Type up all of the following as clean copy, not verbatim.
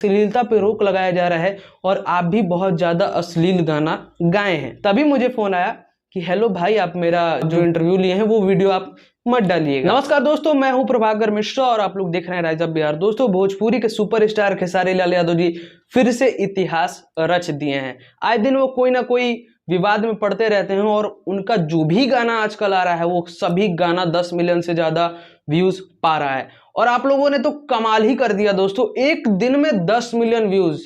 अश्लीलता पे रोक लगाया जा रहा है और आप भी बहुत ज़्यादा अश्लील गाना गाए हैं। तभी मुझे फ़ोन आया कि हेलो भाई, आप मेरा जो इंटरव्यू लिए हैं वो वीडियो आप मत डालिएगा। नमस्कार दोस्तों, मैं हूं प्रभाकर मिश्रा और आप लोग देख रहे हैं राइज अप बिहार। दोस्तों, भोजपुरी के सुपरस्टार खेसारी लाल यादव जी फिर से इतिहास रच दिए हैं। आए दिन वो कोई ना कोई विवाद में पड़ते रहते हैं और उनका जो भी गाना आजकल आ रहा है वो सभी गाना 10 मिलियन से ज़्यादा व्यूज़ पा रहा है। और आप लोगों ने तो कमाल ही कर दिया दोस्तों, एक दिन में 10 मिलियन व्यूज़।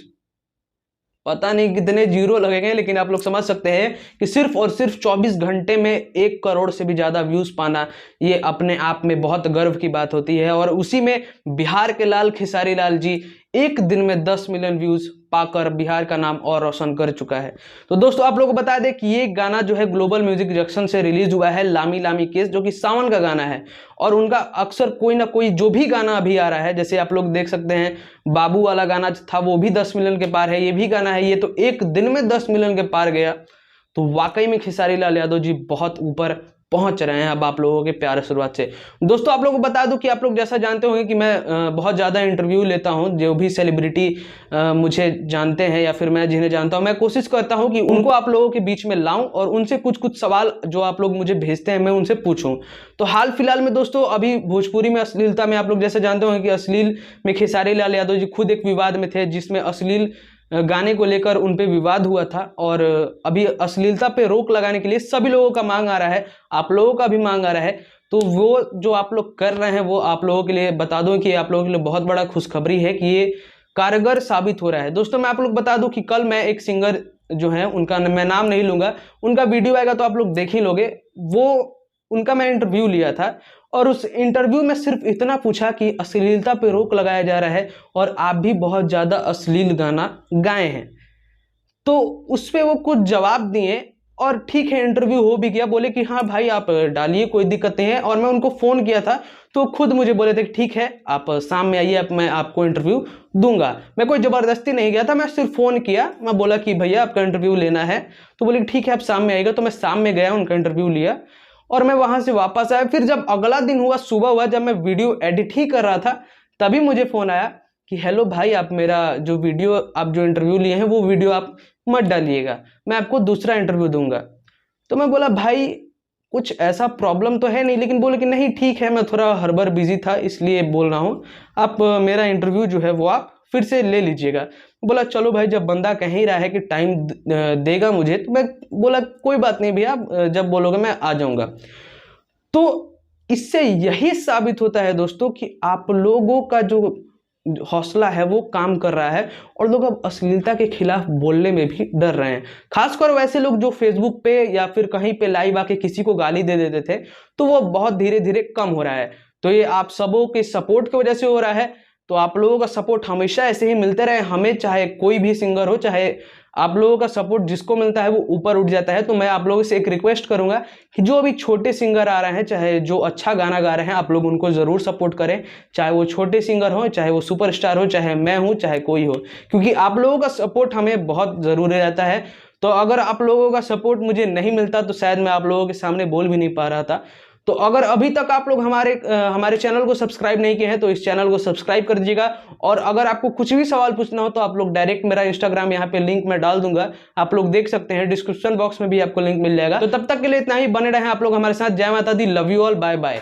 पता नहीं कितने जीरो लगेंगे, लेकिन आप लोग समझ सकते हैं कि सिर्फ और सिर्फ 24 घंटे में 1 करोड़ से भी ज़्यादा व्यूज़ पाना ये अपने आप में बहुत गर्व की बात होती है। और उसी में बिहार के लाल खेसारी लाल जी एक दिन में 10 मिलियन व्यूज़ पाकर बिहार का नाम और रोशन कर चुका है। तो दोस्तों, आप लोगों को बता दें कि ये गाना जो है ग्लोबल म्यूजिक जंक्शन से रिलीज हुआ है, लामी लामी केस, जो कि सावन का गाना है। और उनका अक्सर कोई ना कोई जो भी गाना अभी आ रहा है, जैसे आप लोग देख सकते हैं बाबू वाला गाना था, वो भी 10 मिलियन के पार है। ये भी गाना है, ये तो एक दिन में 10 मिलियन के पार गया। तो वाकई में खेसारी लाल यादव जी बहुत ऊपर पहुंच रहे हैं अब आप लोगों के प्यार शुरुआत से। दोस्तों, आप लोगों को बता दूं कि आप लोग जैसा जानते होंगे कि मैं बहुत ज़्यादा इंटरव्यू लेता हूं। जो भी सेलिब्रिटी मुझे जानते हैं या फिर मैं जिन्हें जानता हूं, मैं कोशिश करता हूं कि उनको आप लोगों के बीच में लाऊं और उनसे कुछ कुछ सवाल जो आप लोग मुझे भेजते हैं मैं उनसे पूछूं। तो हाल फिलहाल में दोस्तों, अभी भोजपुरी में अश्लीलता में आप लोग जैसे जानते होंगे कि अश्लील में खेसारी लाल यादव जी खुद एक विवाद में थे, जिसमें अश्लील गाने को लेकर उन पे विवाद हुआ था। और अभी अश्लीलता पे रोक लगाने के लिए सभी लोगों का मांग आ रहा है, आप लोगों का भी मांग आ रहा है। तो वो जो आप लोग कर रहे हैं वो आप लोगों के लिए बता दूं कि आप लोगों के लिए बहुत बड़ा खुशखबरी है कि ये कारगर साबित हो रहा है। दोस्तों, मैं आप लोग बता दूं कि कल मैं एक सिंगर जो है, उनका मैं नाम नहीं लूंगा, उनका वीडियो आएगा तो आप लोग देख ही लोगे। वो उनका मैं इंटरव्यू लिया था और उस इंटरव्यू में सिर्फ इतना पूछा कि अश्लीलता पे रोक लगाया जा रहा है और आप भी बहुत ज़्यादा अश्लील गाना गाए हैं। तो उस पर वो कुछ जवाब दिए और ठीक है, इंटरव्यू हो भी गया। बोले कि हाँ भाई, आप डालिए, कोई दिक्कत नहीं है। और मैं उनको फ़ोन किया था तो खुद मुझे बोले थे कि ठीक है, आप शाम में आइए, मैं आपको इंटरव्यू दूंगा। मैं कोई ज़बरदस्ती नहीं गया था, मैं सिर्फ फ़ोन किया, मैं बोला कि भैया आपका इंटरव्यू लेना है। तो बोले ठीक है, आप शाम में आइएगा। तो मैं शाम में गया, उनका इंटरव्यू लिया और मैं वहां से वापस आया। फिर जब अगला दिन हुआ, सुबह हुआ, जब मैं वीडियो एडिट ही कर रहा था, तभी मुझे फ़ोन आया कि हेलो भाई, आप मेरा जो वीडियो, आप जो इंटरव्यू लिए हैं वो वीडियो आप मत डालिएगा, मैं आपको दूसरा इंटरव्यू दूंगा। तो मैं बोला भाई, कुछ ऐसा प्रॉब्लम तो है नहीं। लेकिन बोले कि नहीं ठीक है, मैं थोड़ा हड़बड़ बिजी था इसलिए बोल रहा हूँ, आप मेरा इंटरव्यू जो है वो आप फिर से ले लीजिएगा। बोला चलो भाई, जब बंदा कह ही रहा है कि टाइम देगा मुझे, तो मैं बोला कोई बात नहीं भैया, जब बोलोगे मैं आ जाऊंगा। तो इससे यही साबित होता है दोस्तों कि आप लोगों का जो हौसला है वो काम कर रहा है और लोग अब अश्लीलता के खिलाफ बोलने में भी डर रहे हैं। खासकर वैसे लोग जो फेसबुक पे या फिर कहीं पे लाइव आके किसी को गाली दे देते थे, तो वो बहुत धीरे धीरे कम हो रहा है। तो ये आप सबों के सपोर्ट की वजह से हो रहा है। तो आप लोगों का सपोर्ट हमेशा ऐसे ही मिलते रहे हमें, चाहे कोई भी सिंगर हो, चाहे आप लोगों का सपोर्ट जिसको मिलता है वो ऊपर उठ जाता है। तो मैं आप लोगों से एक रिक्वेस्ट करूंगा कि जो अभी छोटे सिंगर आ रहे हैं, चाहे जो अच्छा गाना गा रहे हैं, आप लोग उनको ज़रूर सपोर्ट करें, चाहे वो छोटे सिंगर हो, चाहे वो सुपरस्टार हो, चाहे मैं हूं, चाहे कोई हो, क्योंकि आप लोगों का सपोर्ट हमें बहुत ज़रूरी रहता है। तो अगर आप लोगों का सपोर्ट मुझे नहीं मिलता तो शायद मैं आप लोगों के सामने बोल भी नहीं पा रहा था। तो अगर अभी तक आप लोग हमारे चैनल को सब्सक्राइब नहीं किए हैं तो इस चैनल को सब्सक्राइब कर दीजिएगा। और अगर आपको कुछ भी सवाल पूछना हो तो आप लोग डायरेक्ट मेरा इंस्टाग्राम यहाँ पे लिंक मैं डाल दूंगा, आप लोग देख सकते हैं, डिस्क्रिप्शन बॉक्स में भी आपको लिंक मिल जाएगा। तो तब तक के लिए इतना ही, बने रहें आप लोग हमारे साथ। जय माता दी, love you all, bye bye.